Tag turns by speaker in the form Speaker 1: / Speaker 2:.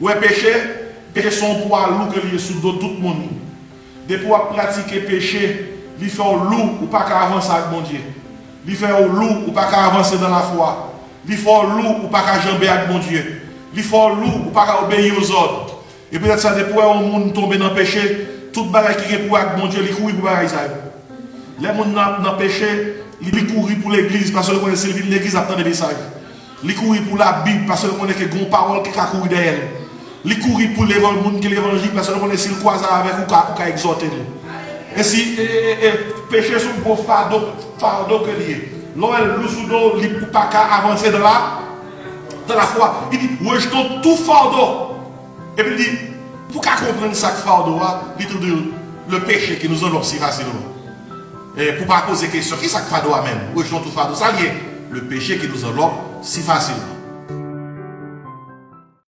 Speaker 1: Ouais, péché son poids lourd que lié sur tout le monde. Depuis pour pratiquer péché, il fait lourd ou pas qu'à avancer avec mon Dieu. Il fait lourd ou pas qu'à avancer dans la foi. Il fait lourd ou pas qu'à jamber avec mon Dieu. Il fait lourd ou pas qu'à obéir aux ordres. Et peut-être ça depuis un monde tomber dans le péché, tout bagage qui est pour avec mon Dieu, il court pour bagage ça. Les gens dans le péché, ils courent pour l'église parce que connaissent l'église attend des messages. Ils courent pour la Bible parce que connaissent que une parole qui a couru derrière. Ils courent pour l'évangile parce que connaissent le croisant avec ou qu'a exhorter. Et si péché sur un fardeau que lié. L'on le sous dos, il ne peut pas avancer dans la foi. Il dit, rejetons tout fardeau. Et puis il dit, pour qu'à comprendre ça fardeau, il dit le péché qui nous enlève si facilement. Et pour ne pas poser question, qui ça fardeau même? Rejetons tout fardeau. Ça y est, le péché qui nous enlève si facilement.